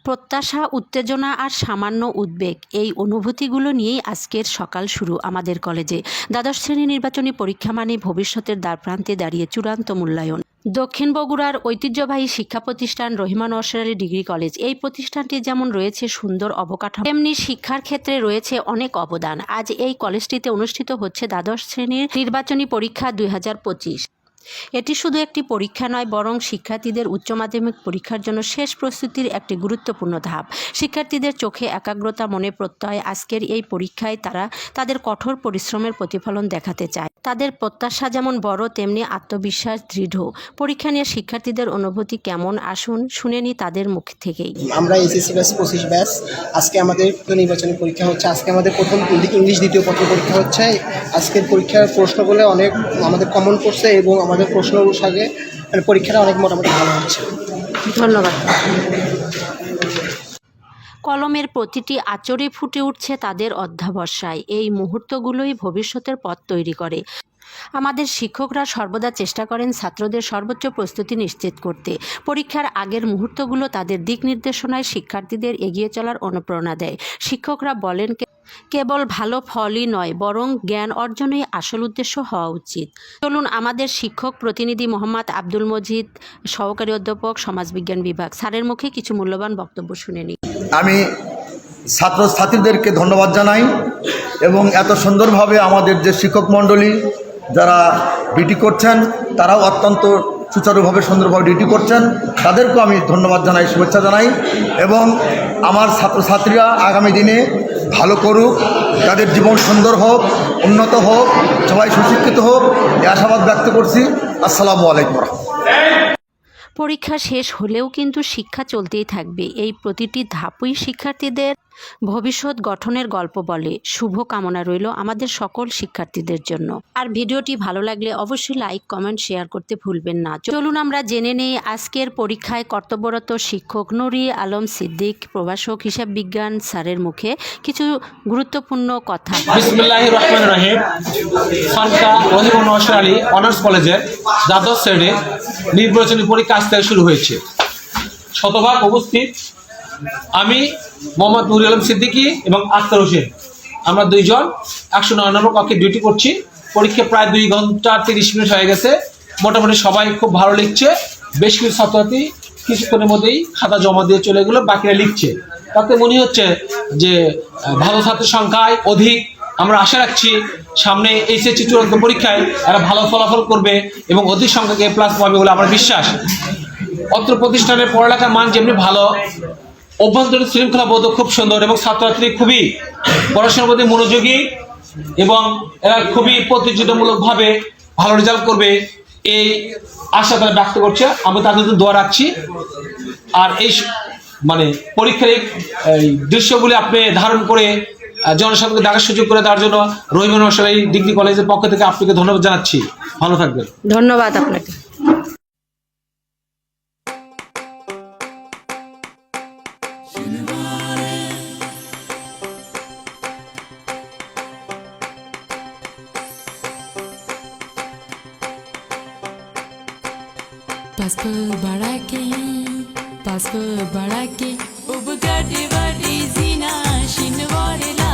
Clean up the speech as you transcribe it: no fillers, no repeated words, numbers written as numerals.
প্রত্যাশা, উত্তেজনা আর সামান্য উদ্বেগ, এই অনুভূতিগুলো নিয়েই আজকের সকাল শুরু আমাদের কলেজে। দ্বাদশ শ্রেণী নির্বাচনী পরীক্ষা মানে ভবিষ্যতের দ্বারপ্রান্তে দাঁড়িয়ে চূড়ান্ত মূল্যায়ন। দক্ষিণ বগুড়ার ঐতিহ্যবাহী শিক্ষা প্রতিষ্ঠান রহিমা নওশার আলী ডিগ্রি কলেজ। এই প্রতিষ্ঠানটি যেমন রয়েছে সুন্দর অবকাঠামো, তেমনি শিক্ষার ক্ষেত্রে রয়েছে অনেক অবদান। আজ এই কলেজটিতে অনুষ্ঠিত হচ্ছে দ্বাদশ শ্রেণীর নির্বাচনী পরীক্ষা 2025। এটি শুধু একটি পরীক্ষা নয়, বরং শিক্ষার্থীদের উচ্চ মাধ্যমিক পরীক্ষার জন্য শেষ প্রস্তুতির একটি গুরুত্বপূর্ণ ধাপ। শিক্ষার্থীদের চোখে একাগ্রতা, মনে প্রত্যয়। আজকের এই পরীক্ষায় তারা তাদের কঠোর পরিশ্রমের প্রতিফলন দেখাতে চায়। তাদের প্রত্যাশা যেমন বড়, তেমনি আত্মবিশ্বাস দৃঢ়। পরীক্ষা নিয়ে শিক্ষার্থীদের অনুভূতি কেমন, আসুন শুনে নি তাদের মুখ থেকেই। আমরা এসএসসি ব্যাচ 25 ব্যাচ। আজকে আমাদের নির্বাচনী পরীক্ষা হচ্ছে। আজকে আমাদের প্রথম ইংলিশ দ্বিতীয় পত্র পরীক্ষা হচ্ছে। আজকের পরীক্ষার প্রশ্নগুলো অনেক আমাদের কমন পড়ছে এবং আমাদের প্রশ্ন অনুসারে পরীক্ষাটা অনেক মোটামুটি ভালো হচ্ছে। ধন্যবাদ। কলমের প্রতিটি আঁচড়ে ফুটে উঠছে তাদের অধ্যবসায়। এই মুহূর্তগুলোই ভবিষ্যতের পথ তৈরি করে। আমাদের শিক্ষকরা সর্বদা চেষ্টা করেন ছাত্রদের সর্বোচ্চ প্রস্তুতি নিশ্চিত করতে। পরীক্ষার আগের মুহূর্তগুলো তাদের দিক নির্দেশনায় শিক্ষার্থীদের এগিয়ে চলার অনুপ্রেরণা দেয়। শিক্ষকরা বলেন, কেবল ভালো ফলই নয়, বরং জ্ঞান অর্জনই আসল উদ্দেশ্য হওয়া উচিত। চলুন আমাদের শিক্ষক প্রতিনিধি মোহাম্মদ আব্দুল মজিদ, সহকারী অধ্যাপক, সমাজবিজ্ঞান বিভাগ, স্যারের মুখে কিছু মূল্যবান বক্তব্য শুনে নিই। আমি ছাত্রছাত্রীদেরকে ধন্যবাদ জানাই এবং এত সুন্দরভাবে আমাদের যে শিক্ষক মণ্ডলী যারা ডিউটি করছেন তারাও অত্যন্ত সুচারুভাবে সুন্দরভাবে ডিউটি করছেন, তাদেরকেও আমি ধন্যবাদ জানাই, শুভেচ্ছা জানাই। এবং আমার ছাত্রছাত্রীরা আগামী দিনে ভালো করুক, তাদের জীবন সুন্দর হোক, উন্নত হোক, সবাই সুশিক্ষিত হোক, এই আশাবাদ ব্যক্ত করছি। আসসালামু আলাইকুম। পরীক্ষা শেষ হলেও কিন্তু শিক্ষা চলতেই থাকবে। এই প্রতিটি ধাপই শিক্ষার্থীদের ভবিষ্যৎ গঠনের গল্প বলে। শুভ কামনা রইল আমাদের সকল শিক্ষার্থীদের জন্য। আর ভিডিওটি ভালো লাগলে অবশ্যই লাইক, কমেন্ট, শেয়ার করতে ভুলবেন না। চলুন আমরা জেনে নেই আজকের পরীক্ষায় কর্তব্যরত শিক্ষক নুরি আলম সিদ্দিক, প্রভাষক হিসাব বিজ্ঞান স্যারের মুখে কিছু গুরুত্বপূর্ণ কথা। বিসমিল্লাহির রহমানির রহিম। সরকার রহিমা নওশার আলী অনার্স কলেজের দ্বাদশ শ্রেণীর নির্বাচনী পরীক্ষা আজ থেকে শুরু হয়েছে। শতভাগ উপস্থিত আমি মোহাম্মদ নুরি আলম সিদ্দিকী এবং আখতার হোসেন, আমরা দুইজন 109 নম্বর কক্ষে ডিউটি করছি। পরীক্ষা প্রায় 2 ঘন্টা 30 মিনিট হয়ে গেছে। মোটামুটি সবাই খুব ভালো লিখছে। বেশ কিছু ছাত্রছাত্রী কিছুক্ষণের মধ্যেই খাতা জমা দিয়ে চলে গেলো, বাকিরা লিখছে। তাতে মনে হচ্ছে যে ভালো ছাত্রের সংখ্যায় অধিক। আমরা আশা রাখছি সামনে এইচএসসি চূড়ান্ত পরীক্ষায় এরা ভালো ফলাফল করবে এবং অধিক সংখ্যক A+ পাবে বলে আমার বিশ্বাস। অত্র প্রতিষ্ঠানের পড়ালেখার মান যেমনি ভালো, অভ্যন্তরীণ শৃঙ্খলা বোধ খুব সুন্দর এবং ছাত্রছাত্রী খুবই পড়াশোনার প্রতি মনোযোগী এবং এরা খুবই প্রতিযোগিতামূলকভাবে ভালো রেজাল্ট করবে, এই আশা তারা ব্যক্ত করছে। আমি তাদের জন্য দোয়া রাখছি। আর এই মানে পরীক্ষার এই দৃশ্যগুলি আপনি ধারণ করে জনসাধারণকে দেখার সুযোগ করে দেওয়ার জন্য রহিমা নওশার আলী ডিগ্রি কলেজের পক্ষ থেকে আপনাকে ধন্যবাদ জানাচ্ছি। ভালো থাকবেন। ধন্যবাদ আপনাকে। Pasko barake, ubgadi vadi zina shinware.